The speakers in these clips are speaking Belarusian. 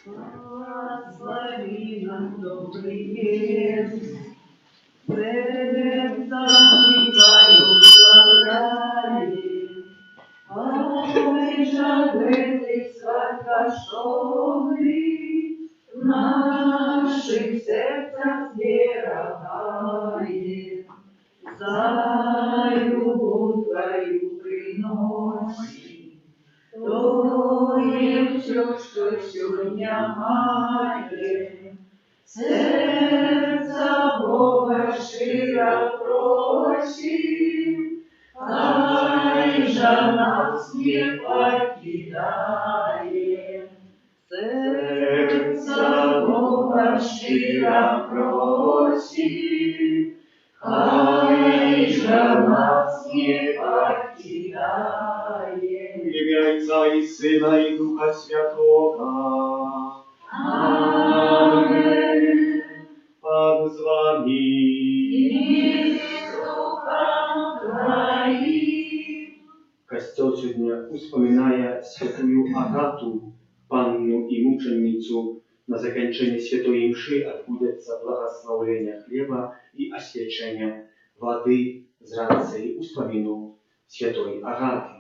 Благослови нам добрый Иисус, сердцами Твою славляем. Ой, жагры сладкошовный, в наших сердцах сберегает. За любовь Твою приносим, то и все, что сегодня маем. Сердца Бога широ просим, ай же нас не покидай. Сердца Бога широ просим, ай же нас не покидай. Имя Отца и Сына и Духа Святого. Аминь. Пан з вами. И с Духом Твоим. Костел сегодня вспоминая святую Агату, панну и мученицу. На заканчивание святой мши отбудется благословление хлеба и освящение воды з рації у спомину святої Агати.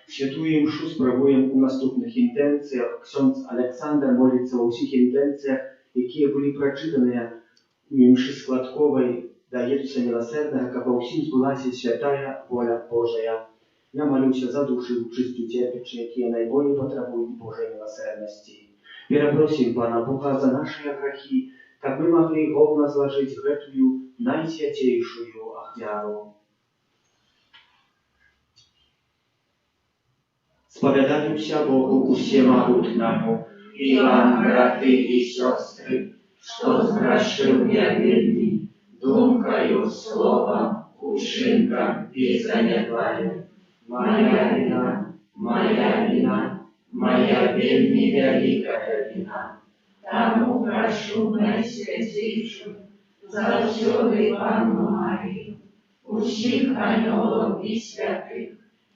Святую мшу спробуємо у наступних інтенціях. Ксьондз Олександр молиться у всіх інтенціях, які були прочитані у мші складкової, дається милосердного, как во всем збулася святая воля Божия. Я молюся за души чисту терпячи, які найболее потребують Божої милосердности. Перепросим Пана Бога за наши грехи, как мы могли ровно сложить эту наисвятейшую ахвяру. Spowiadajcie Bogu Всемогутному, И вам, браты и сестры, что сгрешил я вельми, думкою, словом, учинком и занятаем. Моя вина, моя вельми великая вина. Тому прошу Наисвятейшую, за всю Панну Марию, усіх анgelов и святых,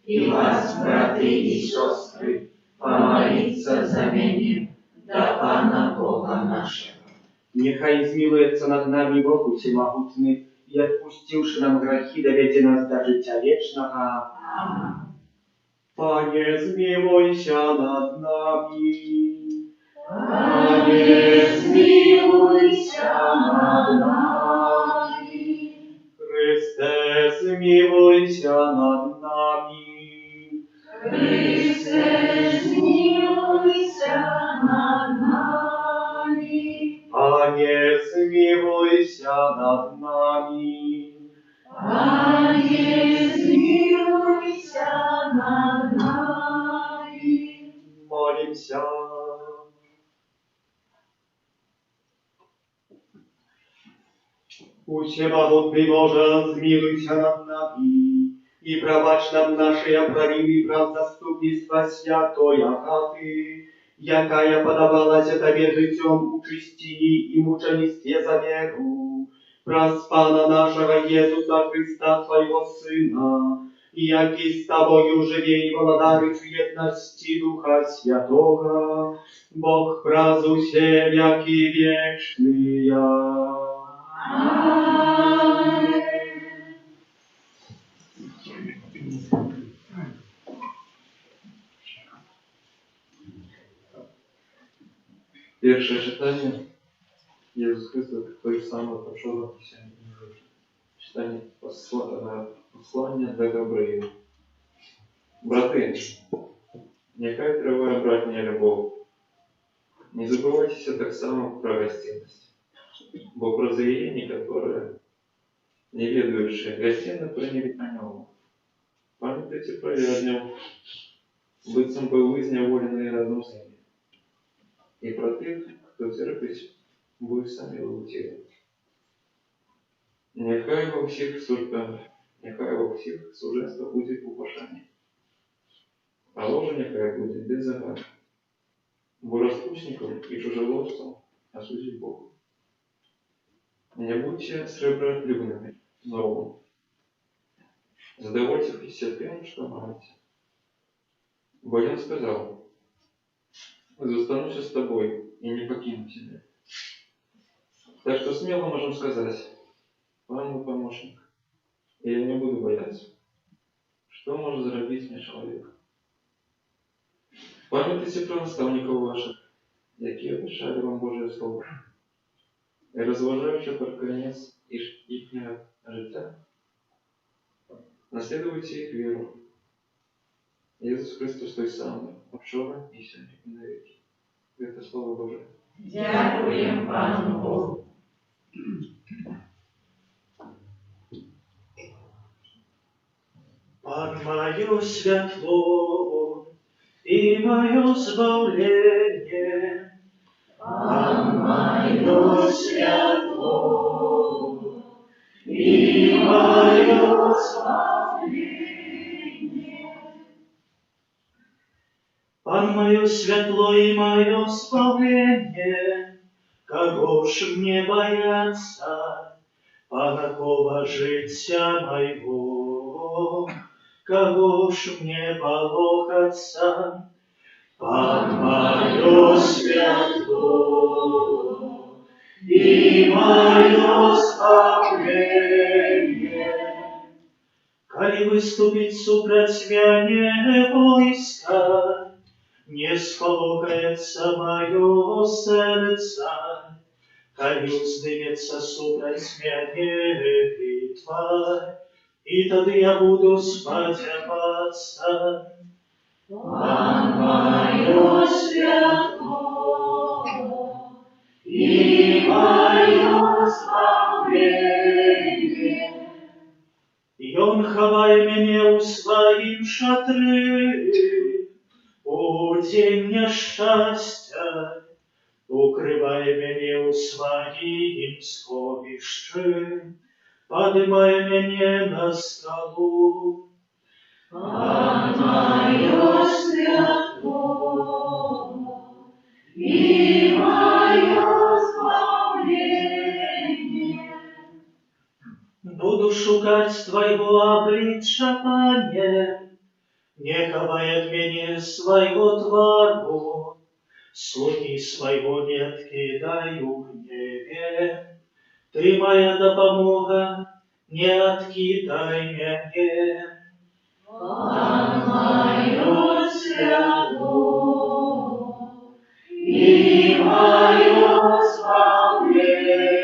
и вас, браты и сестры, помолиться за меня, до Пана Бога нашего. Нехай змилуется над нами Бог Всемогутный, и отпустивши нам грехи, доведи нас до життя вечного. Аминь. Пане, змилуйся над нами. Пане, змилуйся над нами. Христе, змилуйся над нами. Христе, змилуйся над нами. Пане, змилуйся над нами. Пане, змилуйся над нами. Молимся. Всемогутный Боже, змилуйся над нами, и пробачь нам наши провины, прав заступництва святой Агаты, якая подавалась Тебе житем у чистині и мученичестве за веру, праз Пана нашего Иисуса Христа, Твоего Сына, який с Тобою живе и владарит в едности Духа Святого, Бог праз усе веки вечные. Аминь. Перше читання. Ісус Христос той самий пройшов написання. Читання послання до Гавриїла. Брати, нехай триває братня любов. Не забывайтесь так само про гостинность. Бо прозаи некоторые, не ведающие, гостинно приняли о нем. Памятайте про ядню, быцем был изневоленный разум с ними. И про тех, кто терпеть, будет сами утерять. Нехай во всех суженствах будет упошание. А ложа нехай будет без загадки. Бо распутников и чужеловцев осудит Бог. Не будьте сребролюбными, злобом. Задовольте Христе тем, что маете. Бо Он сказал: «Застанусь с тобой и не покину тебя». Так что смело можем сказать: «Пан мой помощник, и я не буду бояться. Что может зробить мне человек?» Пам'ятайте про наставників ваших, які обіцяли вам Божє Слово. І розважаючи про конець їхнього життя, наслідуйте їх віру. Ісус Христос той самий, вчора і сьогодні і навіки. Це Слово Боже. Дякуємо Пану Богу. Пан мое святло и мое избавление, Пан мое святло и мое спасение. Пан мое святло и мое избавление, кого ж мне бояться, панакова життя моего, кого ж мне полохаться. Пан мое святло и мое спасение, коли выступить супроть меня войска, не сполохается мое сердце, коли вздымется супроть меня битва, и тогда я буду сподеваться. Пан мое святло и мое спасение. И он ховай меня у своим шатры, у день несчастья, укрывай меня у своим сховищем, подымай меня на скалу. Пан мое святло и мое спасение. Буду шукать Твоего обличия, Пане, не ховай от меня своего твару, слуги своего не откидаю в гневе. Ты моя допомога, не откидай меня. Пан мое святло и мое спасение.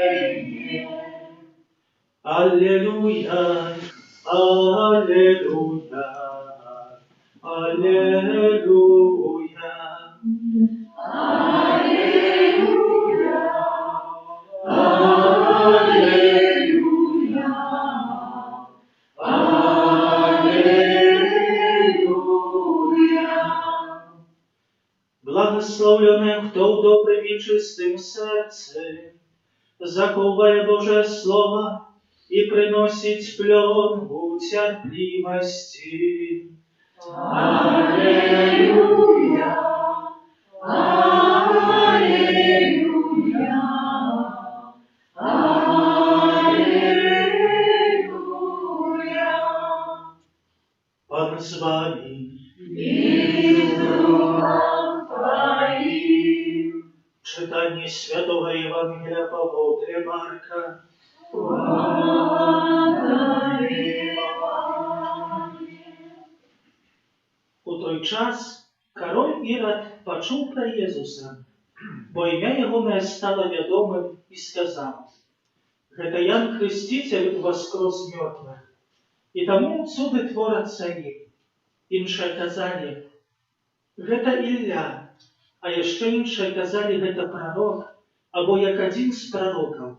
Аллилуйя, аллилуйя, аллилуйя. Аллилуйя, аллилуйя, аллилуйя. Благословленный, кто в добрым и чистым сердце заковывая Божие Слово и приносит пленку терпимости. Аллилуйя, аллилуйя, аллилуйя. Пан с вами. И с Духом Твоим. Читание Святого Евангелия по Боге Марка. У той час король Ірод почув про Єзуса, бо ім'я його не стало відомим, і сказав: «Гэта Ян Хреститель воскрес з мертвих, і тому цуди творяться їм». Іншие казали: «Гэта Ілля», а яшчэ іншыя казалі: «Гэта пророк, або як адзін з пророкаў».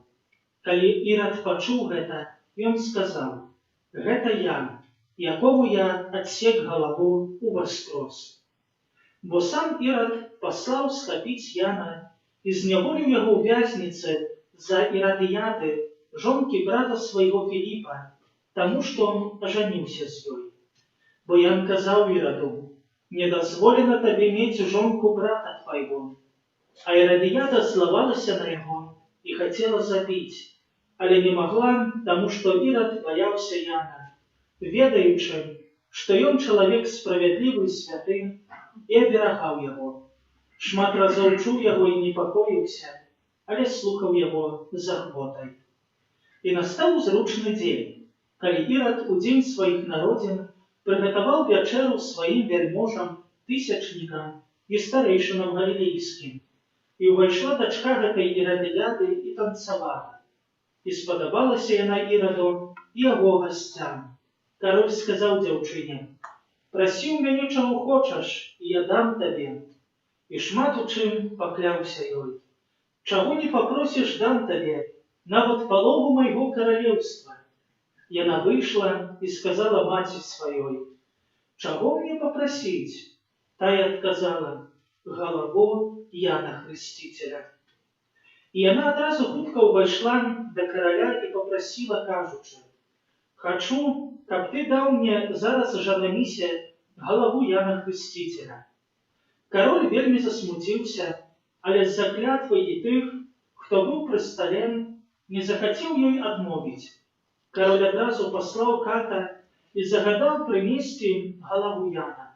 Калі Ірод пачуў гэта, ён сказаў: «Гэта я, якому я адсек галаву у воскрес». Бо сам Ірод паслаў схапіць Яна і зняволіў яго ў вязніцы за Іродыяды, жонкі брата свайго Філіпа, таму што он ажаніўся з ёй. Бо Ян казаў Іроду: «Не дазволена табе мець жонку брата твайго». А Іродыяда злавалася на яго і хацела забіць. але не могла, тому что Ирод боялся Яна, ведаючи, что ён человек справедливый, святы, и оберагал его. Шмат разоў чуў яго и непокоился, але слухаў его з ахвотай. И настал зручны дзень, калі Ирод у дзень своих народзін приготовал вечеру своим вельможам, тысячникам и старейшинам галилейским. И увайшла дочка гэтай Иродыяды и танцевала. И сподобалася яна Ироду и его гостям. Король сказал дзяўчыне: «Проси у мяне чаго хочаш, и я дам табе». И шмат у чым пакляўся ёй. «Чаго не попросишь, дам табе, нават палову майго королевства». Яна выйшла и сказала маці сваёй: «Чаго мне попросить?» Тая отказала: «Галаву Яна Хрыстителя». И она одразу хутка увайшла до короля и попросила, кажучи: «Хочу, каб ты дал мне зараз жа на мисе галаву Яна Хрыстителя». Король вельми засмутился, але з-за клятвы и тых, кто был при столе, не захотел ей отмовить. Король одразу послал ката и загадал принести галаву Яна.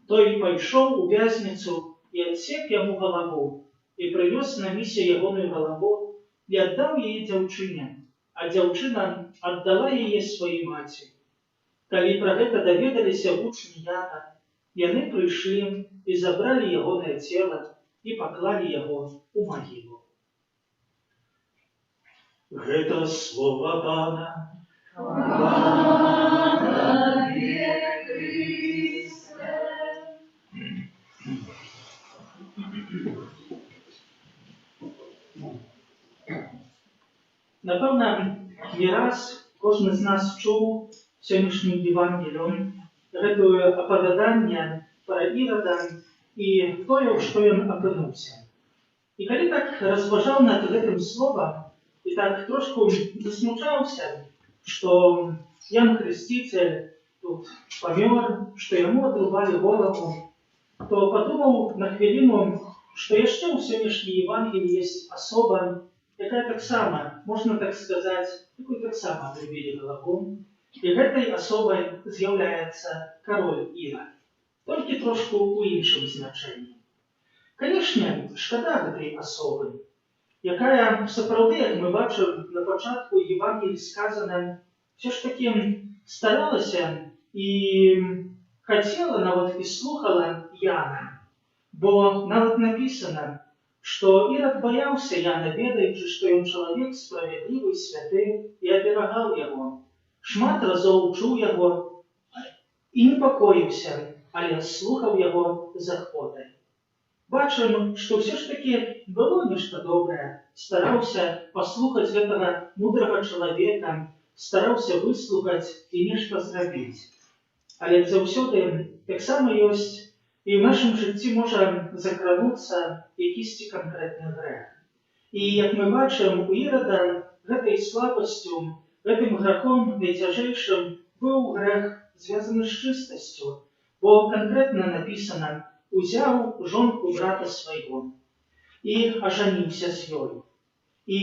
Той пайшоў у вязницу и отсек ему галаву, и принес на мисе ягоную галаву и отдал ей дзяўчыне, а дзяўчына отдала яе своей маці. Калі про гэта даведаліся вучні Яна, яны прыйшлі и забрали ягонае тело и поклали его у могилу. Гэта слово Пана. Слава тебе, Христе. Напевно, не раз кожен з нас чув сьогоднішнім Євангелієм гэтое апавяданне про Ірода і тое, ў што ён апынуўся. І калі так разважаў над гэтым словам і так трошку засмучаўся, што Ян Хрыститель тут памёр, што яму адрубалі голову, то подумаў на хвіліну, што яшчэ ў сённяшняй Євангеліі ёсць асоба, якая таксама, можна так сказаць, якой таксама адрубілі галаву, і гэтай асобай з'яўляецца кароль Ірод, толькі трошку ў іншым значэнні. Канешне, шкада гэтай асобы, якая сапраўды, як мы бачым на пачатку Євангелія сказана, все ж таки старалася і хацела, нават і слухала Яна, бо нават написано, что Ирод боялся Яна, ведаючы, што ён чалавек справядлівы, святы, і аберагаў яго. Шмат разоў чуў яго і непакоіўся, але слухаў яго з ахвотай. Бачым, што ўсё ж таки было нешта добрае, стараўся паслухаць гэтага мудрага чалавека, стараўся выслухаць і нешта зрабіць. Але заўсёды таксама ёсць і ў нашым жыцці можа закрануцца якісьці канкрэтны грэх. І, як мы бачым, у Ірода гэтай слабасцю, гэтым грахом найцяжэйшым быў грэх, звязаны з чыстасцю, бо канкрэтна напісана: «Узяў жонку брата свайго і ажаніўся з ёй». І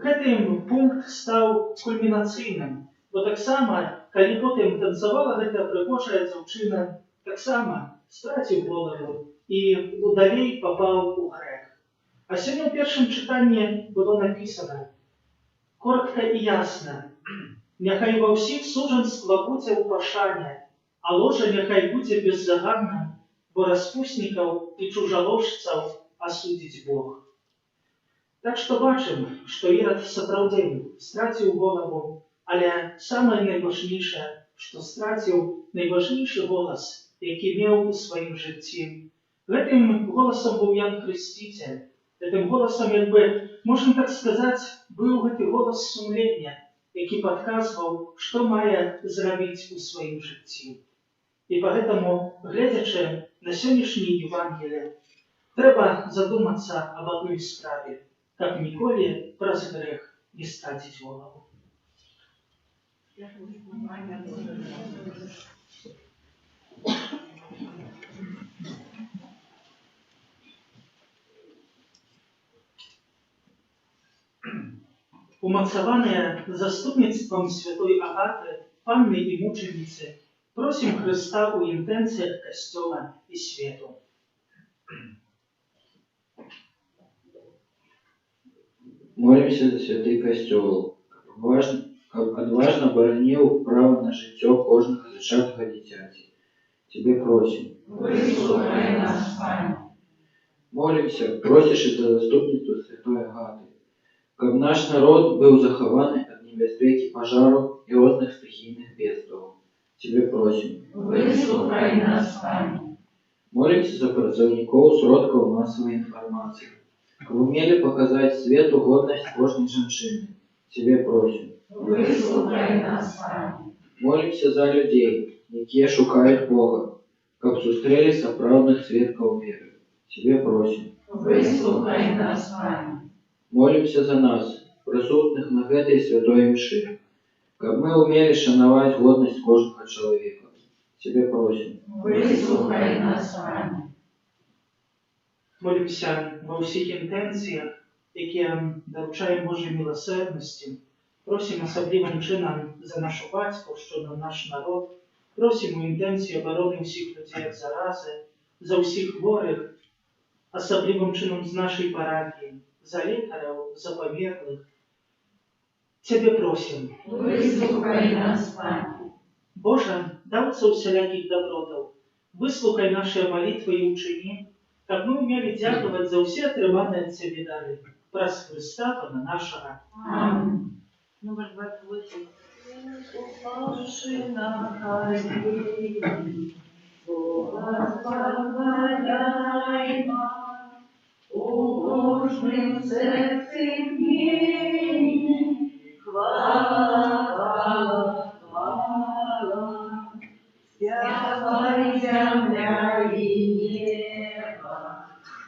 гэты пункт стаў кульмінацыйным, бо таксама, калі потым танцавала гэтая прыгожая дзяўчына, таксама страціў голову і далей папаў у грэх. А сёння ў першым чытанні было напісана коротко і ясна: «Няхай ва ўсіх сужанства будзе ў пашане, а ложа няхай будзе беззаганным, бо распуснікаў і чужаложцаў асудзіць Бог». Так што бачым, што Ірод сапраўды страціў голову, але самае найважнейшае, што страціў найважнейшы голас, які меў у сваім жыцці. Гэтым голасам быў Ян Хрыститель. Гэтым голасам, як бы, можна так сказаць, быў гэты голас сумлення, які падказваў, што мае зрабіць у сваім жыцці. І поэтому, гледзячы на сённяшняе Євангеліе, трэба задумацца аб адной справе, каб ніколі праз грэх не страціць голову. Умацованные заступництвом святой Агаты, Панны и Мученицы, просим Христа у интенциях Костела и свету. Молимся за святый Костел, каб адважна бараніў права на жыццё кожнага зачатага дзіцяці. Тебе просим. Выслухай нас, Пане. Молимся, просишь за заступництво святой Агаты, каб наш народ был захованы от небяспеки пожаров и розных стихийных бедствий. Тебе просим. Выслухай нас, Пане. Молимся за працовников сродков массовой информации, каб умели показать свету годность кожной женщины. Тебе просим. Выслухай нас, Пане. Молимся за людей, якія шукают Бога, каб сустрели сапраўдных сведкаў веры. Тебе просим. Выслухай нас, Пане. Молимся за нас, присутных на этой святой мши, каб мы умели шановать годность кожного человека. Тебе просим. Выслухай нас, Пане. Молимся во всіх інтенціях, які доручаємо Божій милосердності. Просимо особливим чином за нашу батьківщину, наш народ. Просимо інтенції оборони всіх людей від зарази, за всіх хворих, особливим чином з нашої парафії, за лікарів, за померлих. Тебе просим. Выслухай нас, Пане. Боже, давця усіляких добротів, вислухай наші молитви і учені, каб ми умели дякувати за всі отримані від Тебе дары. Праз Христа, Пана нашого. Аминь. Номер 28. Упавши на колени, благословляймо, убожным сердцем гневе, хвала, хвала, святая земля и небо,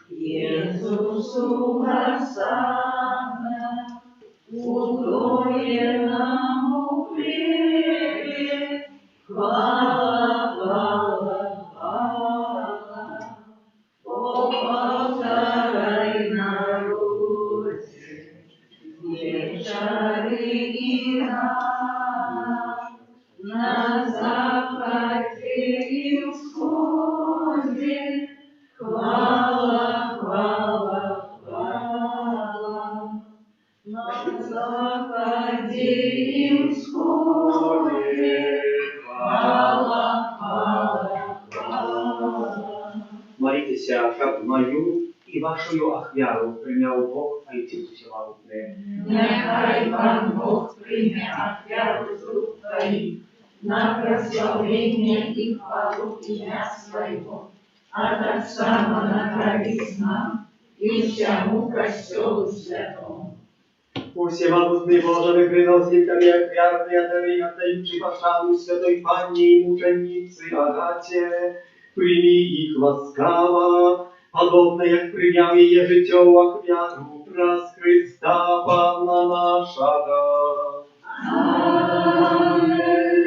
Иисусу Хосанна, удвоенному хлебе, хвала, хвала, хвала, о повторяй народе, вечеры и на западе и всходе, хвала, хвала, хвала, на западе и всходе, хвала, хвала, хвала. Молитеся, как мою и вашу ахвяру принял Бог, Отец Всемогутный. Нехай Пан Бог прийме ахвяру з рук твоїх на прославлення і хвалу ім'я Своего, а так само на радість нам і всьому Костелу Святому. У Всемогутный Боже, мы приносим Тебе ахвярные дары, отдающие пошану Святой Панне и Мученице Агате. Прими их ласкаво, подобно як прийняв її життєву ахвяру праз Христа Пана нашого. Amen.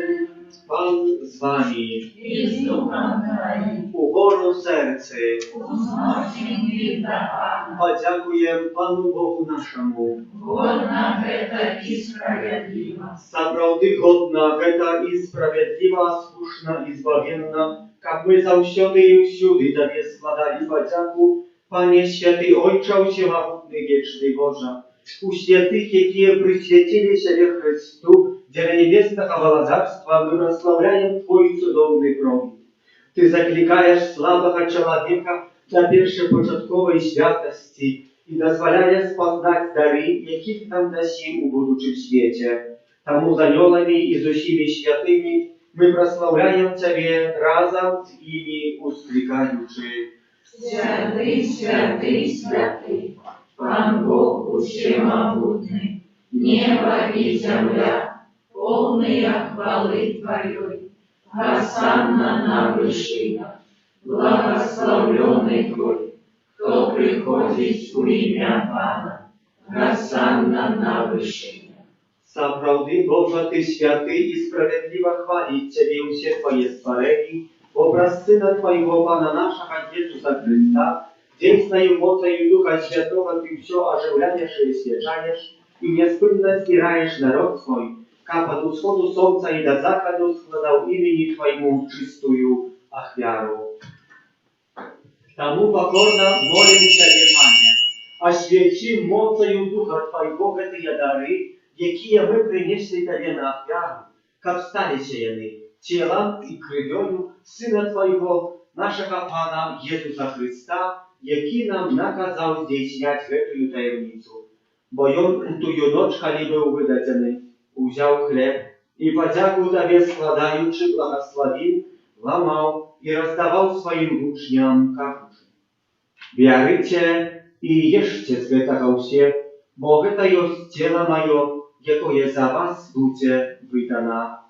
Pan z wami, І з Духом Твоїм, ubożo serce, узносим до Пана, подякуjem Panu Bogu naszemu. годна гэта і справядлива. Сапраўды годна гэта і справядліва, слушна і збавенна, каб мы заўсёды і ўсюды Табе складалі падзяку, Panie Święty Ojcze Всемогутny Wieczny Boże, у святых, якія прысвяцілі сябе Христу, дзеля небеснага валадарства мы праслаўляем Твой цудоўны провід. Ты заклікаеш слабага чалавека да першапачатковай святасці і дазваляе спазнаць дары, якіх нам дасі у будучым свеце. Таму з анёламі і з усімі святымі мы праслаўляем Цябе разам з імі усклікаючы. Святый, святый, святый, Пан Бог Всемогутный, небо и земля, полные хвалы Твоей. Хосанна на вышинах, благословленный Твой, кто приходит у имя Пана. Хосанна на вышинах. Сапраўды, Божа, Ты святы і справядліва хваліць Цябе ўсе Твае стварэнні, образ Сына Твоего Пана нашага Иисуса Христа, дзейсною моцаю Духа Святого Ты все оживляешь и освящаешь, i niespłynnie zbierajesz naród swój, как od wschodu słońca i do zachodu składał imieni Twojemu czystую ofiarę. Тому покорно молим Тебе, Panie, освети мocою Духа Твоего эти дары, какие мы принесли Тебе на офиару, как стали сеяны телом и кровью Сына Твоего, нашего Пана Иисуса Христа, який нам наказав здійснять эту таємницю. Бо он у тую ночь, коли был выдадений, взял хлеб и подяку Тебе складаючи, благословил, ломал и раздавал своим учням, кажучи: «Бярыце и ешьте з гэтага ўсе, бо гэта ёсць цела маё, якое за вас будзе выдана».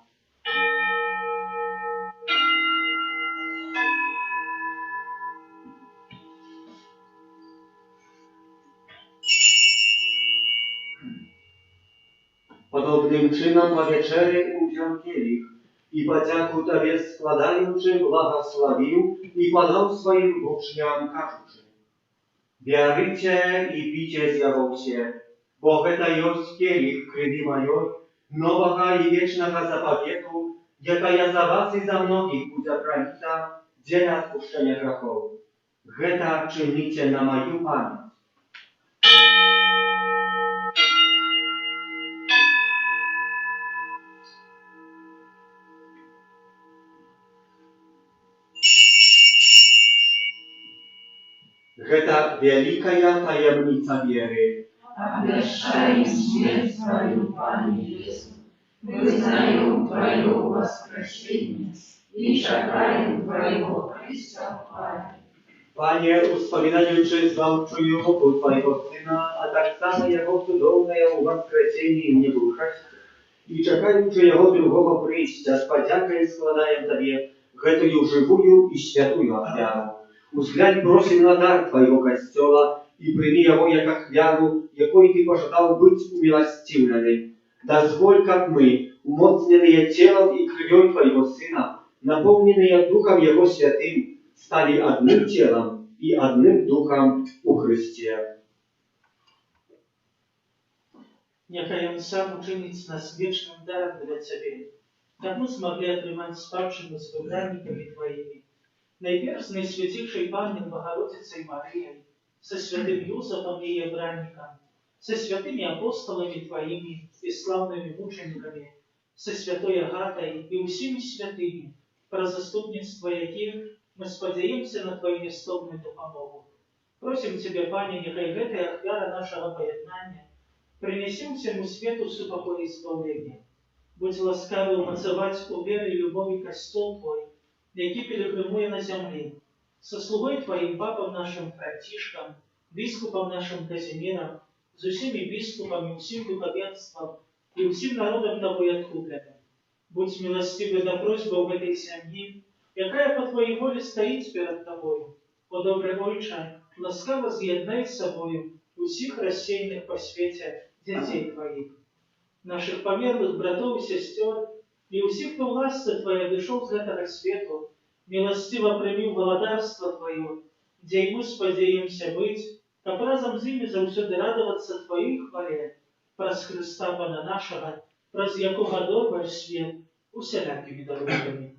Podobnym czynem po wieczery uwziął kielich i podjaku Tobie składający błogosławił i podał swoim uczniom, każuczy: «Bjarzycie i picie z jego się, bo гэта jest kielich krwi mojej, nowego i wiecznego zapowietu, jaka za was i za mnogich będzie prolita dla odpuszczenia grzechów. Гэта czynicie na moją pamięć». Гэта wielka tajemnica wiery. Obwieszczają śmierć Twoją, Panie Jezu, wyznają Twoje wskrzeszenie i czekają Twojego przyjścia w chwale. Panie, wspominając złamczują wokół Twojego Syna, a tak samo Jego cudowne wskrzeszenie i niebójczość, i czekając Jego drugого przyjścia, z podziaką składają Tobie гэтую żywую i świętую ofiarę. Узглянь, просим на дар Твоего Костела и прими его як охвяру, якой Ты пожелал быть умилостивленным. Дозволь, как мы, умоцненные телом и кровью Твоего Сына, наполненные Духом Его Святым, стали одним телом и одним Духом у Христе. Niechaj On sam uczynić nas wiecznym darem dla Ciebie, tak my смогли отрымать спадщину с выбранниками Твоими, найперв наисвятейшей Панной Богородицей Марией, со святым Юсофом и Евраником, со святыми апостолами Твоими и славными мучениками, со святой Агатой и усими святыми, про заступництво яких мы сподеемся на Твою нестовную допомогу. Просим Тебя, Пане, нехай гэтая ахвяра нашего поєднання принесем всему свету супокой и избавление. Будь ласкавый умацевать у веры и любови костел Твой, який пилигримує на землі, со слугой Твоим папом нашим Франтишком, біскупом нашим Казимиром, з усіми біскупами, усім духовенством и усім народом Тобой откупленным. Будь милостивый до просьбы в этой семьи, якая по Твоей воле стоит перед Тобою. О добрый Отче, ласкаво з'єднай з собою усіх рассеянных по свете детей Твоих, наших померлых братов и сестер, и усіх, хто власти Твоя дошел з гэтага свету, милостиво прими володарство Твое, где и мы сподеемся быть, каб разом з ими заўсёды радоваться Твоей хвале, праз Христа Пана нашего, праз якого добрый свет усялякими дорогами.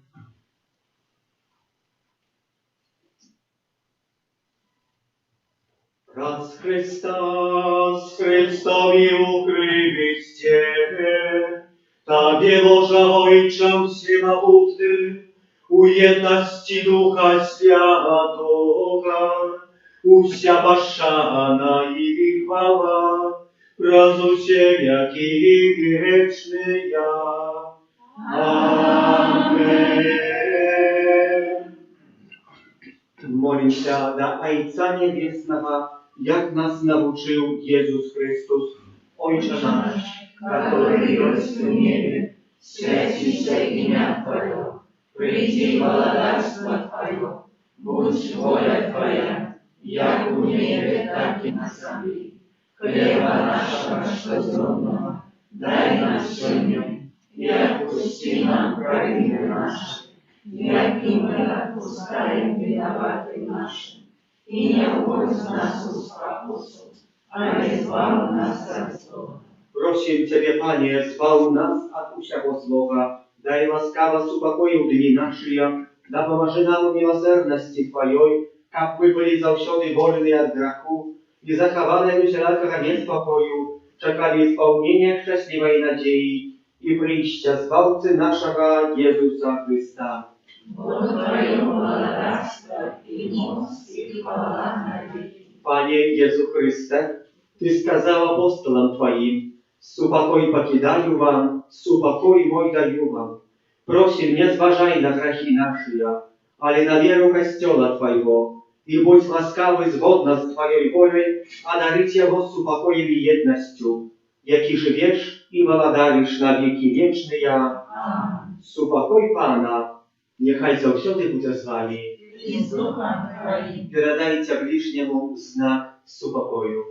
Раз Христос, Христови укрывисте, Тобе, Боже Ojcze Всемогутny, у єдності Духа Святого, уся пошана і хвала, праз усе веки вечные. Amen. Молимся до Отца Небесного, jak nas nauczył Jezus Chrystus. Ojcze nasz, который есть в небе, святится имя Твое, приди володарство Твое, будь воля Твоя, як в небе, так и на земле. Хлеба нашего ежедневного дай нам сегодня, и отпусти нам провины наши, як и мы отпускаем виноватым нашим. И не вводь нас в спокусу, а избавь нас от зла. Просим Тебе, Пanie, zbaw nas od усяго злого, дай ласкаво с упокоил дни наши, да поможи нам в милосердности Твоей, как мы были завсёды вольны от греху, и захованы у всякого неспокою, czekali исполнения счастливой надеи и прища Zbawcy нашего Иисуса Христа. Бо Твое благодарство и мост и хвала на веки. Panie Jezu Chryste, Ty сказал апостолам Твоим, «Супокой покидаю вам, супокой мой даю вам». Просим, не зважай на грехи наши, але на веру Костела Твоего, и будь ласкавый згодно с Твоей волей, одарить его супокоем и едностью, яки живешь и владаришь на веки вечные. Супокой Pana, niechaj zawsiody bude z Wami. И с Духом Твоим. Передайте ближнему знак супокою.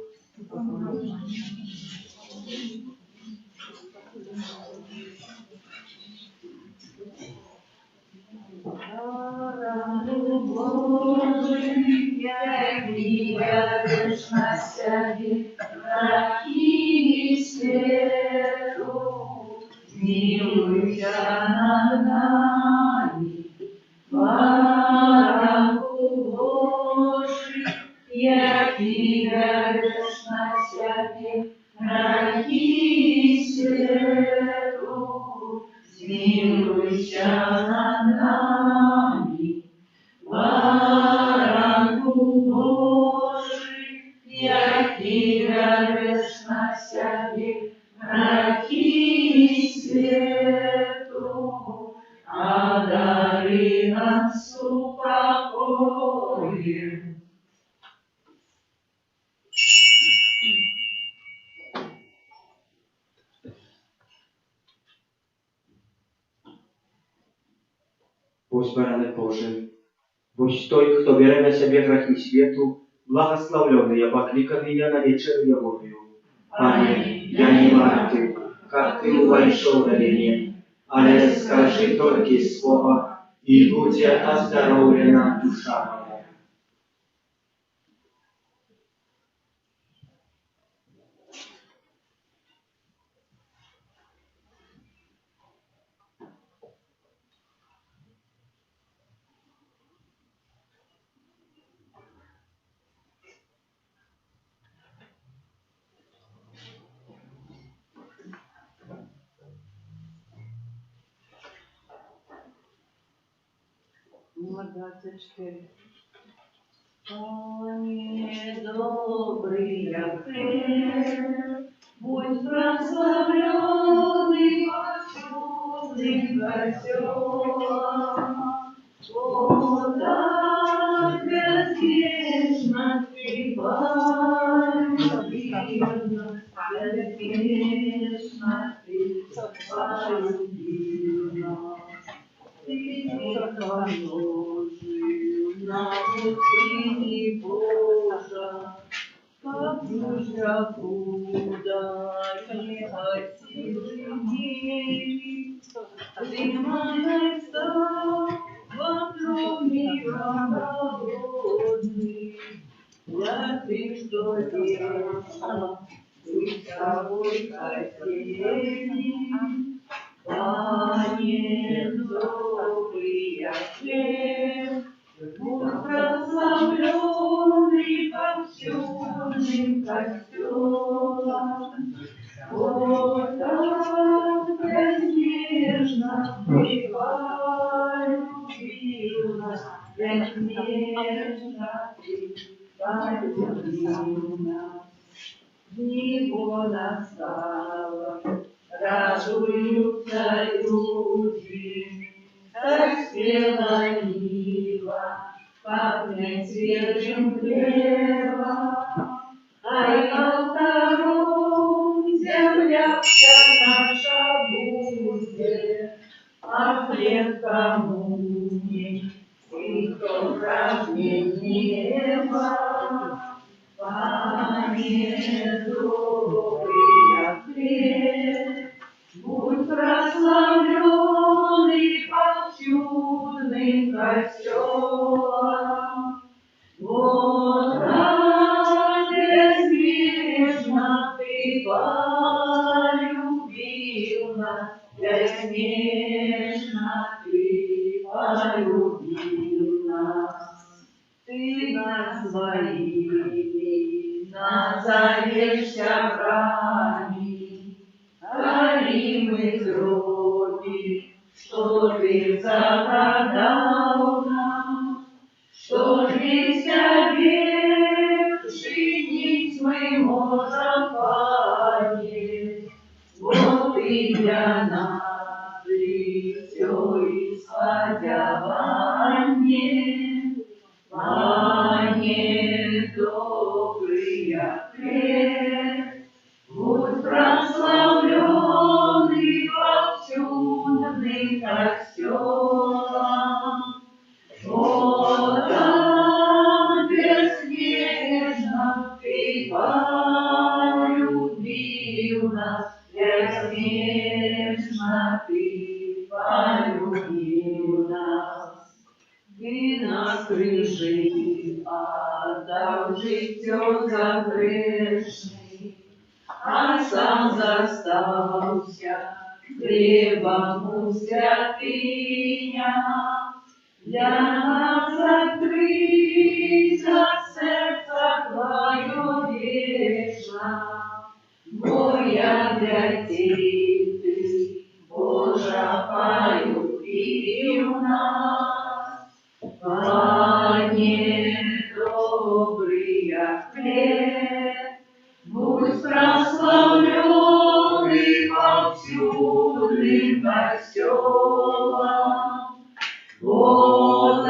Милуйся над нами, Баранку Божий, яки грешна себе, грехи свету, смилуйся над нами, Баранку Божий, яки грешна себе, грехи свету, одари нас упокоем. Будь баране Божий, будь той, кто бере на себе грехи свету, благословленный, покликанный на вечеру Яговую. Пане, я не варты, как Ты вошел на меня, але скажи только слово, и будет оздоровлена душа моя. Номер 24. Пане добрый, я хлеб, будь прославленный повсюдным костёлом. О, так безгрешно Ты безгрешно Ты положил на пустыне Божа, как душа куда не хотели ней. Ты молится вокруг мира народный, для тех, что вечно быть с тобой хотели. Пане добрый, я хлеб, будь прославленный повсюдным костёлом. О, так безнежно Ты полюбил нас, безнежно Ты полюбил нас. Его настало, радуются люди, как спела нива, пахнет свежим хлебом. Ай, алтаром земля вся наша будет, а хлеб коммуне и кто праздник неба. Пане добрый, я хлеб, будь прославленный повсюдным костёлом. Вот так безгрешно Ты безмежно Ты полюбил нас. Ты нас своими назовешься брами, горимы крови, что Ты загадал нам, что жизнь век женить мы можем, Пане. Вот Ты для нас и все исходя Пане, добрый хлеб, будь прославленный повсюдным костелом. Богом безмерно Ты полюбил нас, безмерно Ты полюбил нас. Ты нас крыжи отдал життё за грешный, а сам застался хлебом у святыня. Для нас открыто сердце Твое вечно, бо я для Тебя, Божа, полюбил нас. Пане, добрый хлеб, будь прославленный повсюдным костелом. Богом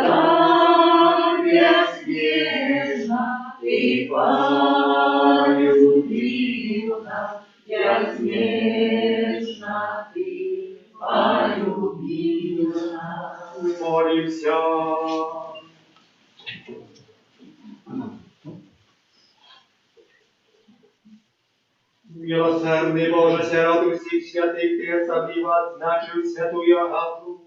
безмерно Ты полюбил нас, безмерно Ты полюбил нас. Молимся. Милосердный Боже, сироту всех святых Ты особливо отзначил святую Агату,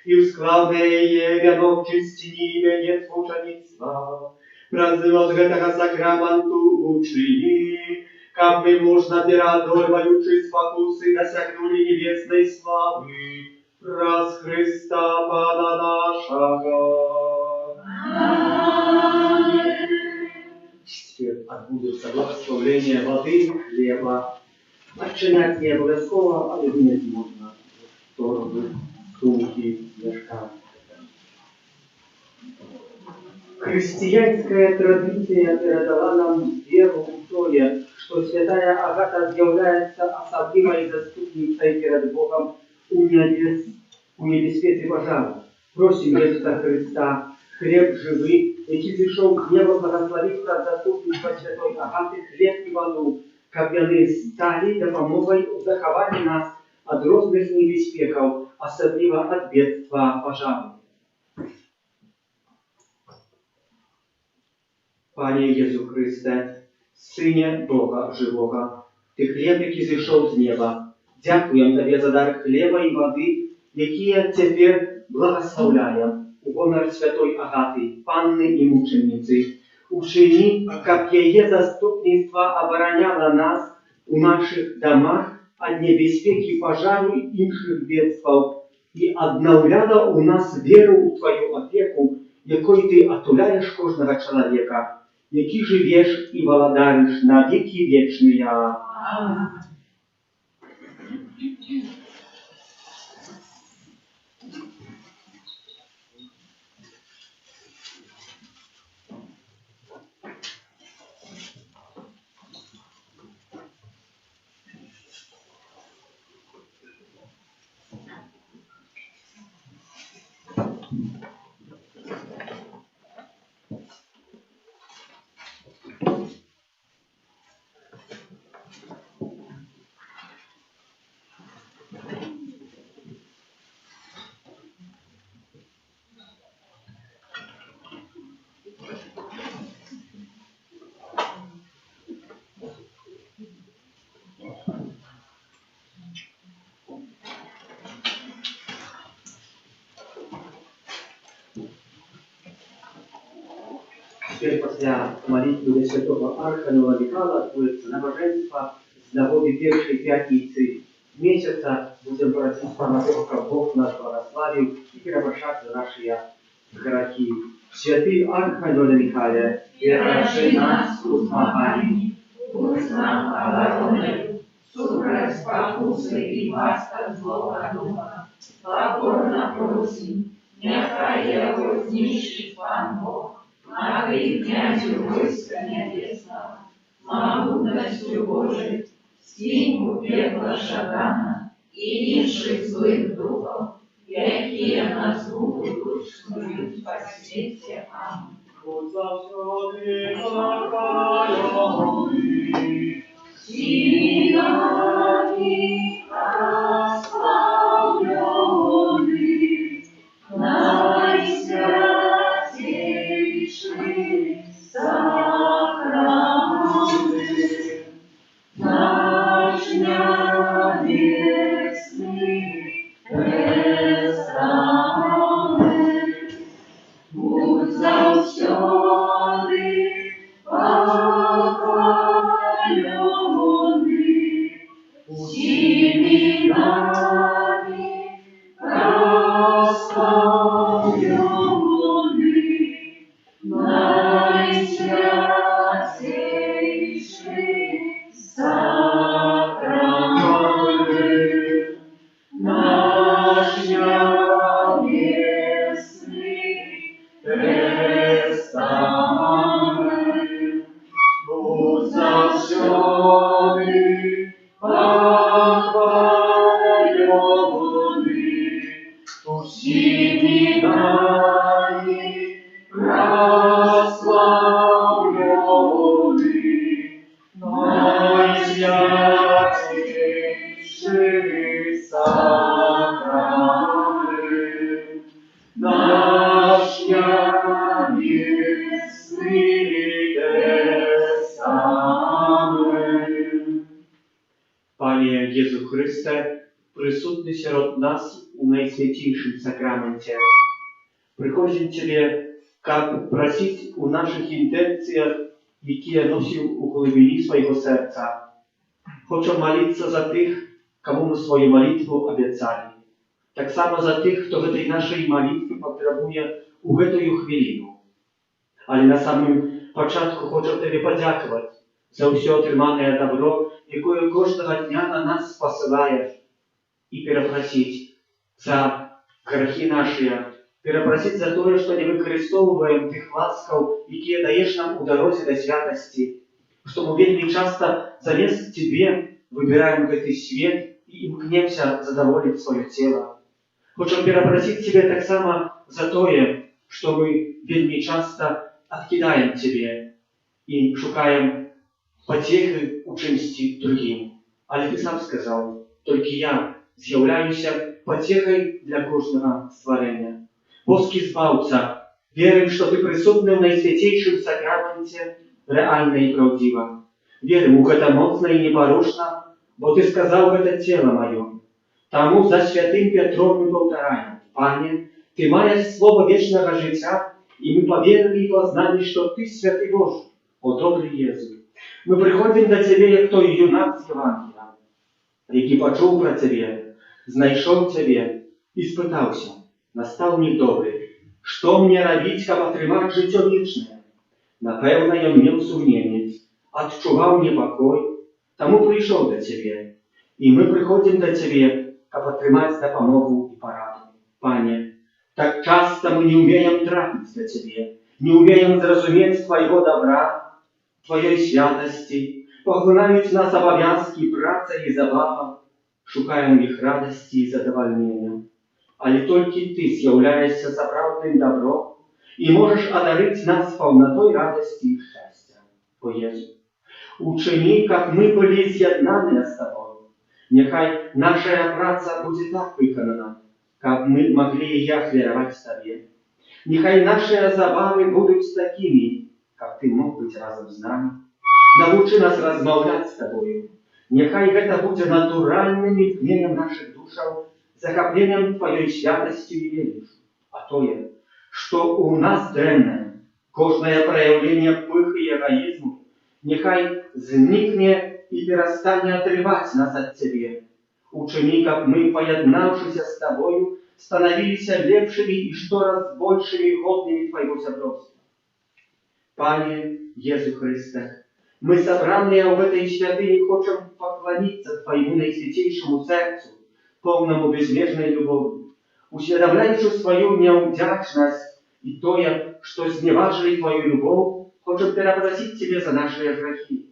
и в славное вино в честине венец мучеництва. Праздновал гэтага сакраменту учини, как мы можно ты радоваючи спокусы досягнули небесной славы. Раз Христа Пана нашего. Теперь отбудется благословление воды и хлеба. Отчинять не обовязково, але вынять можно в сторону сумки мешка. Христианская традиция передала нам веру в то, что святая Агата является особливой заступницей перед Богом у небезпеці пожару. Просим Иисуса Христа, хлеб живый, який зійшов з неба, благословить про заступництво святой Агаты, хлеб и воду, как они стали допомогой в заховании нас от розных небезпеков, особливо от бедства пожару. Пане Єсу Христе, Сине Бога Живого, Ти хліб, який зійшов з неба, дякуємо Тобі за дар хліба і води, які тепер благословляємо у гонор святой Агати, Панни і мучениці. Учини, как ее заступництво обороняло нас у наших домах от небезпеки пожару и інших бедствов и обновляло у нас веру у Твою опеку, якой Ты отуляешь кожного человека, який живешь и володаришь на веки вечные. Аминь. Теперь после молитвы до святого Архангела Михаила отбудется набоженство с нагоды первой пятницы месяца будем просить Пана Бога, как Бог нас благословил и перепрошать за наши грехи. Святый Архангел Михаил, пераши нас усмахами, пусть нам обороны, супроть покусы и вас от злого духа. Покорно просим, нехай его знищит Пан Бог, магой князю войска небесного, могутностью Божией, скинь у пекла шатана и низших злых духов, какие на звуку душ снуют спасите. Аминь. Синами прославленный, наисвятейший сакрамент, наш небесный тестамент, будь завсёды похваленный, всеми нами прославленный, наисвятейший сакрамент, наш небесный тестамент, будь завсёды похваленный, всеми нами прославленный, наисвятейший сакрамент, наш небесный тестамент. Panie Jezu Chryste, присутний серед нас у Найсвятейшем Сакраменте, приходим Тебе, как просить у наших интенциях, які носив у глибині свого серця. Хочу молитися за тих, кому ми свою молитву обіцяли. Так само за тих, хто в этой нашій молитві потребує у эту хвилину. Але на самому початку хочу Тобі подякувати за все отримане добро, яке кожного дня на нас посилаєш, і перепросить за грехи наші, перепросить за то, що не використовуємо тих ласкав, які даєш нам у дорозі до святості, що ми вельми часто замість Тебе вибираємо цей світ і імкнемося задоволити своє тіло. Хочемо перепросить Тебе так само за то, що ми вельми часто відкидаємо Тебе і шукаємо потехи у чимсті другим. Але Ти сам сказав, тільки я з'являюся потехой для кожного створення. Боский Збавця, віримо, що Ти присутний в Найсвятейшем Сакраменте реально і правдиво. Віримо у це моцно і непорушно, бо Ти сказав це тіло моє. Тому за святим Петром ми повторяємо: Пане, Ти маєш слово вічного життя, і ми повірили і познали, що Ти святий Божий, о добрий Єзу. Ми приходимо до Тебе, як той юнак з Євангелія, який почув про Тебе, знайшов Тебе і спитався: наставник добрий, що мені робити, щоб отримати життя вічне? Напевно, я мав сумніння, відчував непокой, тому прийшов до Тебе. І ми приходимо до Тебе, щоб отримати допомогу і пораду. Пане, так часто ми не вміємо трапити до Тебе, не вміємо зрозуміти Твоего добра, Твоей святости, поглинають нас обов'язки, праця і забава, шукаємо їх радості і задовольнення. Але тільки Ти з'являєшся заправдним добром і можеш одарити нас повнотою радості і щастя. О Єзу, учини, як ми були з'єднані з Тобою. Нехай наша праця буде так виконана, як ми могли її вірувати Тобі. Нехай наші забави будуть такими, як Ти мог бути разом з нами. Научи нас розмовляти з Тобою. Нехай це буде натуральним імкненням наших душаў, захопленням Твоей святостью и верою. А то, что у нас древное, кожное проявление пыхи и эгоизму, нехай зникне и перестане отрывать нас от Тебе. Учини, как мы, поеднавшись с Тобою, становились лепшими и что раз большими годными Твоего сябровства. Пане Иисус Христе, мы, собранные в этой святыне, хотим поклониться Твоему наисвятейшему сердцу, полному безмежной любови, усведомляющую свою неудячность и то, что зневажили Твою любовь, хотим перепросить Тебе за наши грехи.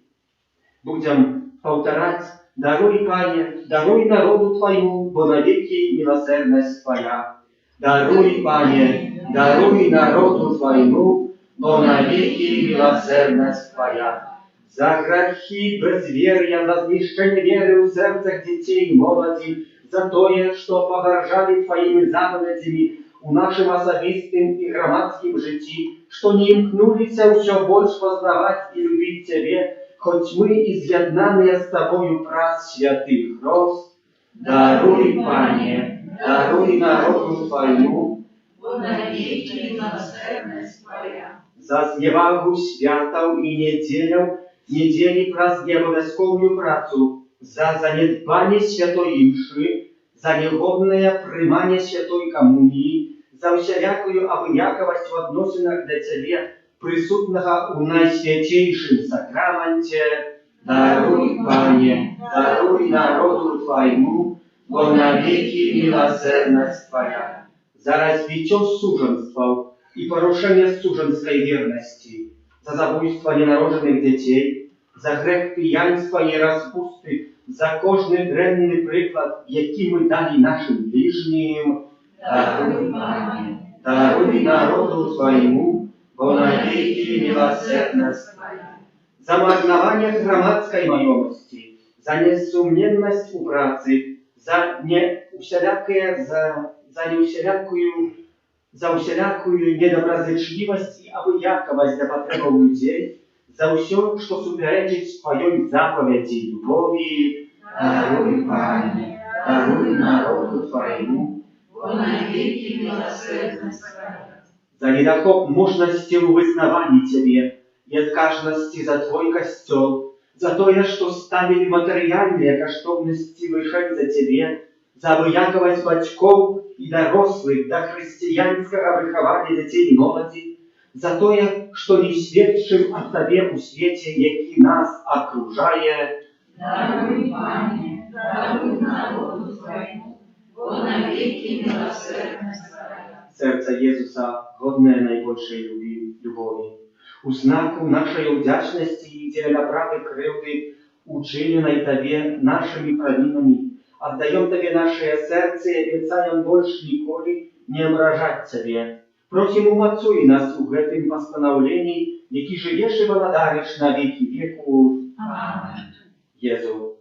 Будем повторять: даруй, Пане, даруй народу Твоему, бо навеки милосердность Твоя. Даруй, Пане, даруй народу Твоему, бо навеки милосердность Твоя. За грехи безверия, за знищение веры в сердцах детей и молоди, за то, что погоржали Твоими заповедями у нашим особистым и громадским житии, что не имкнулись все больше познавать и любить Тебе, хоть мы изъеднанные с Тобою праз святых роз. Даруй, Пане, даруй народу Твоему, бо навеки милосердность Твоя. За зневагу святов и недели праздние обовязковую працу, за занедбание святой мши, за негодное примание святой коммунии, за всякую обыяковость в отношениях до Тебе, присутного у наисвятейшем сакраменте. Даруй, Пане, даруй народу Твоему, бо навеки милосердность Твоя. За развитие суженства и порушение суженской верности, за забойство ненароженных детей, за грех пьянства и распусты, за кожный древний приклад, який мы дали нашим ближним. Даруй, Пане, даруй народу Твоему, бо навеки милосердность Твоя. За марнование громадской маемости, за несумненность у працы, за усялякую недоброзычливость и обыяковость до потребов людей, за все, что суперечит Твоей заповеди любови. Даруй, Пане, даруй народу Твоему, бо навеки милосердность Твоя. За недохоп мощности в вызнавании Тебе и откажности за Твой костел, за то, что ставили материальные коштовности выше за Тебе, за обыяковость батьков и дорослых до христианского выхования детей и молоди, за то, что не сведшим о Тебе у свете, який нас окружает. Даруй, Пане, даруй народу Твоему, бо навеки милосердность Твоя. Сердце Иисуса годное наибольшей любови. У знаку нашей вдячности и целенаправленной кривды, учиненной Тебе нашими провинами, отдаем Тебе наше сердце и обещаем больше николи не ображать Тебе. Просим, умацуй нас в этом постановлении, який живешь и владаришь на веки веков. Аминь. Иисус,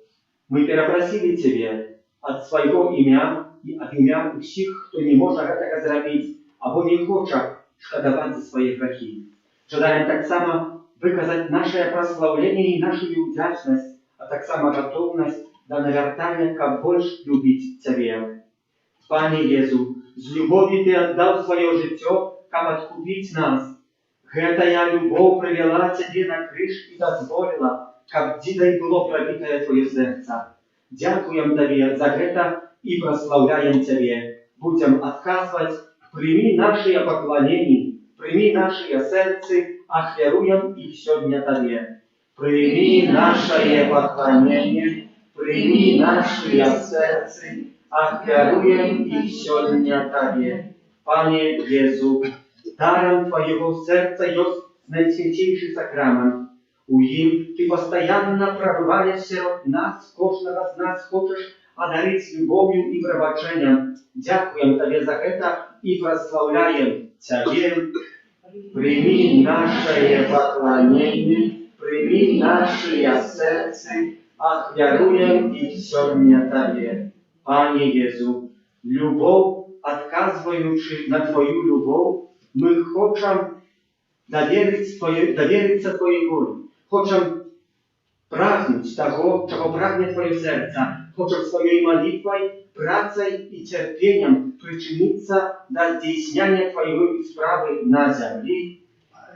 мы перепросили Тебе от своего имя и от имя всех, кто не может этого сделать, або не хочет шкодовать за свои грехи. Желаем так само выказать наше прославление и нашу вдячность, а так само готовность до навертания, как больше любить Тебе. Пане Иисус, с любовью Ты отдал свое житие, как откупить нас. Гэтая любовь привела Тебе на крыш и дозволила, как дидой было пробитое Твое сердце. Дякуем Тебе за это и прославляем Тебе. Будем отказывать, прими наши поклонения, прими наши сердца, охвяруем их сегодня Тебе. Прими наше поклонение, прими наши сердца, охвяруем их сегодня Тебе. Пане Иисус, даром Твоего сердца есть наисвятейший сакрамент. У им Ты постоянно пробываешь среди нас, каждого из нас хочешь одарить любовью и пробачением. Дякуем Тебе за это и прославляем Тебе. Прими наше поклонение, прими наши сердца, охвяруем их сегодня Тебе. Пане Иисус, любовь, отказывающая на Твою любовь, мы хотим довериться Твоей воле. Хочем прагнуть того, чего прагнет Твое сердце. Хочем своей молитвой, працей и терпением причиниться до здійснения Твоей справы на земле.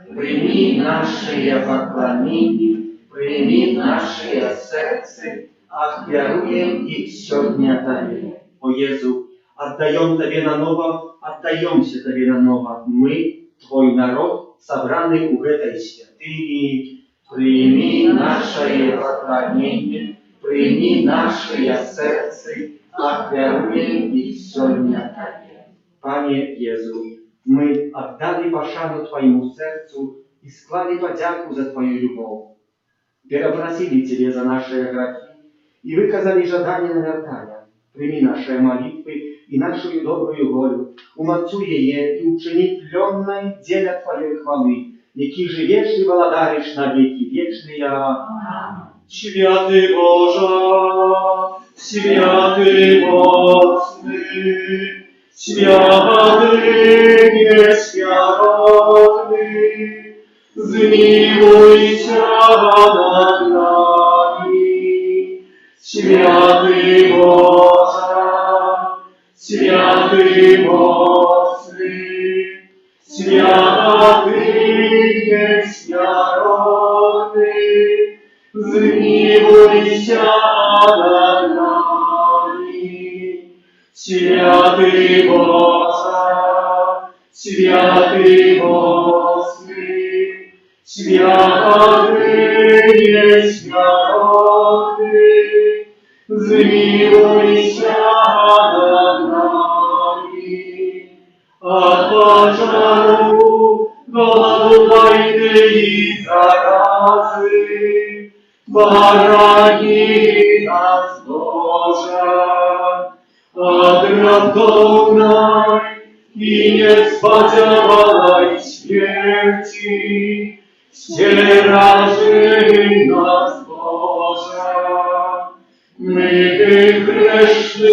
Прими наши поклонения, прими наши сердца, Ofiaruję ich сегодня Tobie. O Jezu, отдаем Тебе на ново, отдаемся Тебе на ново. Мы, Твой народ, собраны у этой святыни. Прими наше поклонение, прими наши сердца, ofiaruję ich сегодня Tobie. Panie Jezu, my oddali paszanu Twojemu sercu i składali podzięku za Twoją любовь. Перепросили Тебе за наши грехи и выказали жадание навертания. Прими наши молитвы и нашу добрую волю, умацуй ее и учини пленной деля Твоей хвалы, яки живешь и владаришь на веки вечные. Święty Boże, święty mocny, święty nieśmiertelny, zmiłuj się nad nami. Święty Boże, święty mocny, święty nieśmiertelny, zmiłuj się nad nami. Święty Boże, święty mocny, święty nieśmiertelny, zmiłuj się nad nami. Od pożaru, głodu, wojny i zarazy, barani nas Boże, odratownaj i nie spodziewaj śmierci, ścieraży nas Boże. My grzeszny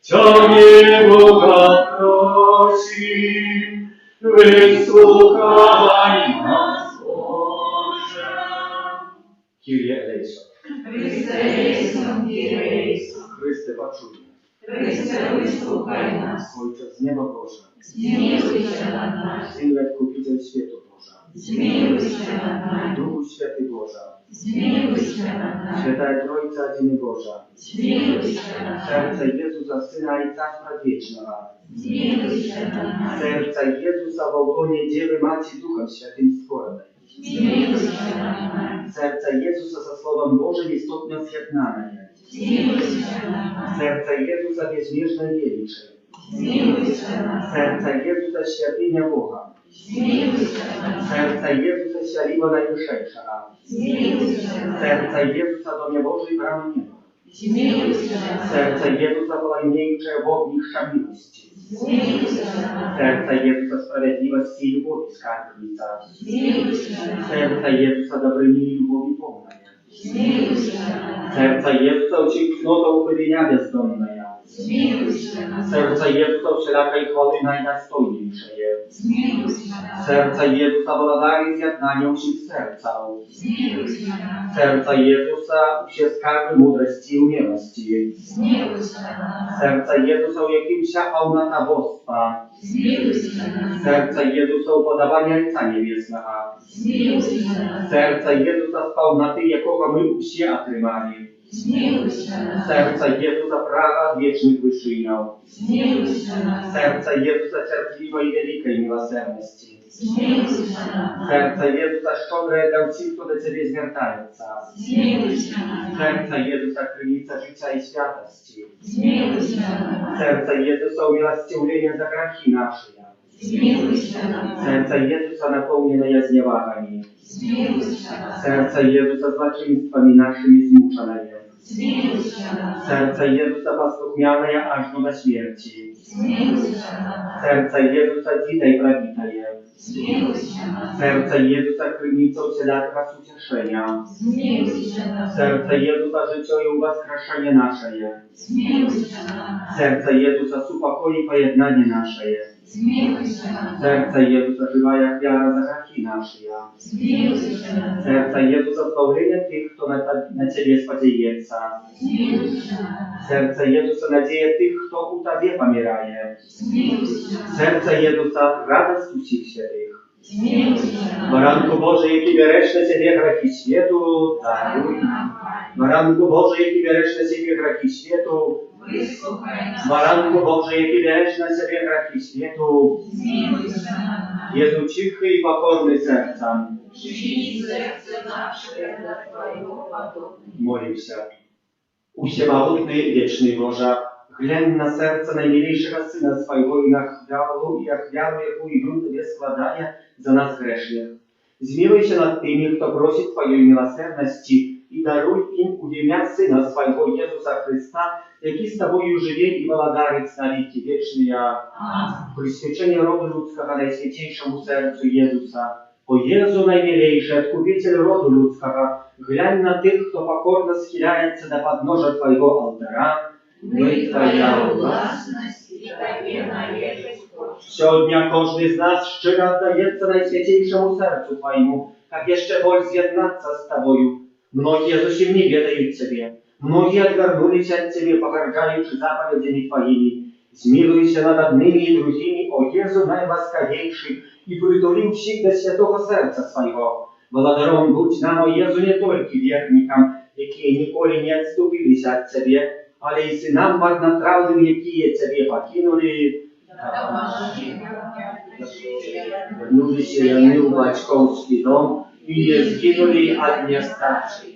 Ciebie Boga prosim, wysłuchaj nas Boże. Kyrie eleison. Chryste eleison, Kyrie eleison. Chryste poczuj nas. Chryste wysłuchaj nas. Ojcze z nieba Boże. Zmiłuj się nad nami. Synu Odkupiciel światu Boża. Zmiłuj się nad nami. Duchu Święty Boża. Zmiłuj się nad nami. Święta Trójca Jedyny Boża. Zmiłuj się nad nami. Serce Jezusa Syna i Carstwa Wiecznego. Zmiłuj się nad nami. Serca Jezusa w ogonie Dziewy Matki Duchem Świętym stworzonej. Zmiłuj się nad nami. Serca Jezusa za Słowem Bożym istotnie zjednane. Zmiłuj się nad nami. Serca Jezusa bezmierznej wieliczy. Zmiłuj się nad nami. Serca Jezusa świętynia Boga. Zmiłuj się nad nami. Serca Jezusa sialiwa najwyższego. Zmiłuj się nad nami. Serca Jezusa domie Bożej bramy nieba. Zmiłuj się nad nami. Serca Jezusa wolajniejsze ogniszcza miłości. Zmiłuj się nad nami. Serca Jezusa sprawiedliwości i lubowi skarbnica. Zmiłuj się nad nami. Serca Jezusa dobrymi i lubowi pełnej. Zmiłuj się nad nami. Serca Jezusa ucieknota uchybienia bezdomnej. Zmiłuj się nad nami. Serca Jezusa wszelakej chwały najdostojniejszej. Zmiłuj się nad nami. Serca Jezusa władary zjednaniem się serca. Zmiłuj się nad nami. Serca Jezusa się skarby mądrości i umiejętności. Zmiłuj się nad nami. Serca Jezusa jakimś pełnota bóstwa. Zmiłuj się nad nami. Serca Jezusa podawania Ojca Niebiesnego. Zmiłuj się nad nami. Serca Jezusa z pełnoty, jakogo my usie otrzymali. Zmiłuj się nad nami. Serca Jezusa prawa wiecznych wyczyniał. Zmiłuj się nad nami. Serca Jezusa cierpliwej i wielkiej miłosierności. Zmiłuj się nad nami. Serca Jezusa szczodre dla wszystkich, kto do Ciebie zwiertająca. Zmiłuj się nad nami. Serca Jezusa krynica życia i świętości. Zmiłuj się nad nami. Serca Jezusa umiłosierdzenia za grzechy nasze. Zmiłuj się nad nami. Serca Jezusa napełnione jaźniowami. Zmiłuj się nad nami. Serca Jezusa złoczyństwami naszymi zmuczonymi. Zmiłuj się nad nami. Serca Jezusa posłuchmiane aż do śmierci. Zmiłuj się nad nami. Serca Jezusa dzida i prawitaje. Zmiłuj się nad nami. Serca Jezusa krynicą wszelakого ucieszenia. Zmiłuj się nad nami. Serca Jezusa życia i uwaskraszenie nasze. Zmiłuj się nad nami. Serca Jezusa supokoi i pojednanie nasze. Zmiłuj się nad nami. Serca Jezusa żywa jak wiara za grzechy nasze. Zmiłuj się nad nami. Serca Jezusa zbawienia tych, kto na Ciebie spodziewaється. Zmiłuj się nad nami. Serca Jezusa nadzieja tych, kto u Tobie pomieraje. Zmiłuj się nad nami. Serca Jezusa radość wszystkich świętych. Змилуйся над Baranku Boże, jaki bierzesz na siebie grzechy światu, daruj nam. Baranku Boże, jaki bierzesz na siebie grzechy światu, Вислухай нас. Baranku Boże, jaki bierzesz na siebie grzechy światu, Змилуйся над нами. Jezu cichy i pokorny sercem, Жени сердце наше до Твоего подобного. Molimся. Всемогутny, wieczny Boże, ględ na serce najmilejszego Syna swojego i na chwalu i chwiału, jaką i gruntu bez składania za nas grzesznych. Zmiłuj się nad tymi, kto prosi Twojej miłosierności i daruj im uwielbiać Syna swojego Jezusa Chrysta, jaki z Tobою żyje i władariec na wieki wieczny. Przyświecenie rodu ludzkiego najświętejszemu sercu Jezusa. O Jezu najmilejszy, Odkupiciel rodu ludzkiego, глянь на tych, kto pokornie schyляется do podnóża Twojego altara. Мы Твоя властность и Тебе належит почва. Сегодня każdy z nas szczerze oddajется najświętejszemu sercu Twojemu, jak jeszcze woli zjednаться z Tobою. Многие зовсім не ведают Ciebie. Многие отвернулись от Ciebie, погоржаючи заповедями Твоими. Змилуйся над одними и другими, о Jezu najłaskawiejszy, i przytulił всех do świętego serca swojego. Благодаром будь нам, о Jezu, nie tylko wiernikam, jakie nikoли nie odstąpili od Ciebie, ale i synam marnotrawnym, jakie Ciebie покинули. Вернули się Jany w батьківський дом i nie zginuli od niestarczy.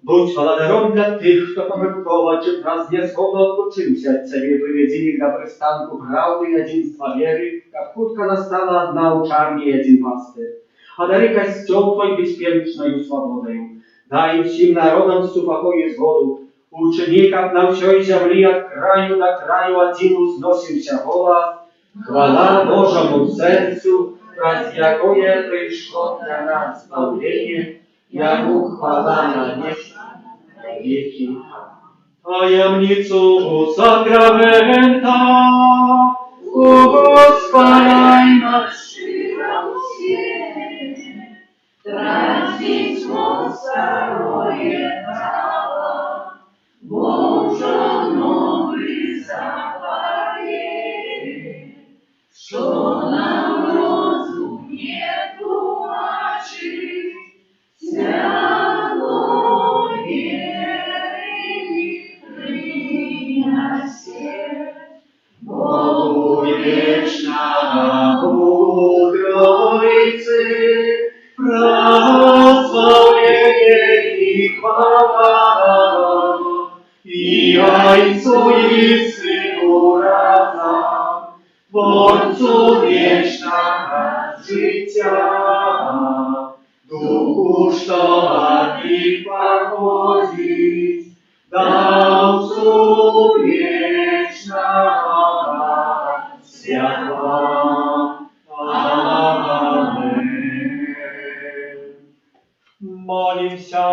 Будь благодаром dla tych, kto pomyłkowo czy wraz niezgodno odtoczył się od Ciebie, wywedzili ich na przystanku prawdy i jedynstwa wiery, jak krótka nastała na uczarnie jeden pastyr. A dary Kościół Twój bezpieczną swobodę. Daj всім народам супокой и згоду. Ученикам на всей земли от краю до краю один узносился голос. Хвала Божьему сердцу, раз якое пришло для нас спасение, Ему хвала на веки. Таємницю сакрамента, Господи наші. Тратить второе право, Боже новый заповедь, что нам розум не тумачит, свято веры приносит. Богу вечному Троицы, прославление и хвала, и Отцу и Сыну разом, Творцу вечного життя, Духу, что от них походит, Отцу вечного святого. Amen. Молимся.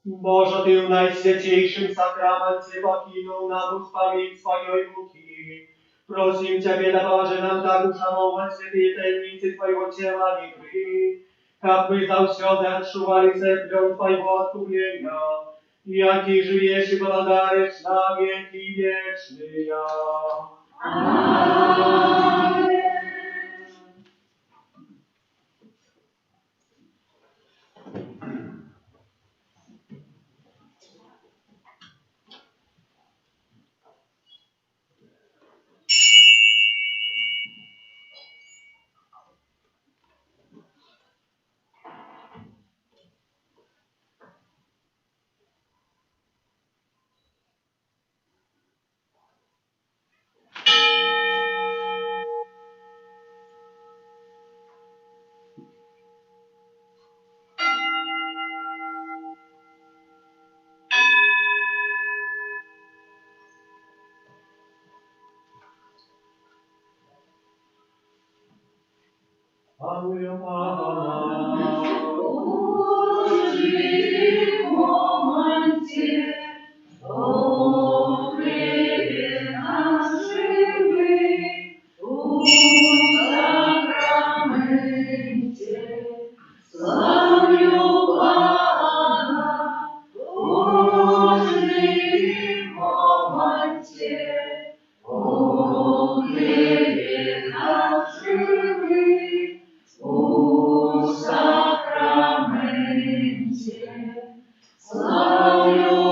Боже, Ty w najświętniejszym sakramencie pokinął nam pamięć swojej ruki. Prosim Ciebie, daważy nam tak uszanować świętej tajemnicy Twojego ciała i krwi, aby zawsze odczuwali cierpią Twojego odkupienia, jaki żyjesz i władariesz na wieki wieczny. Amen. Panuję Pana. Божий моманте, о хлебе нашей, у сакраменте, славлю Бога, Божий моманте, о хлебе Славлю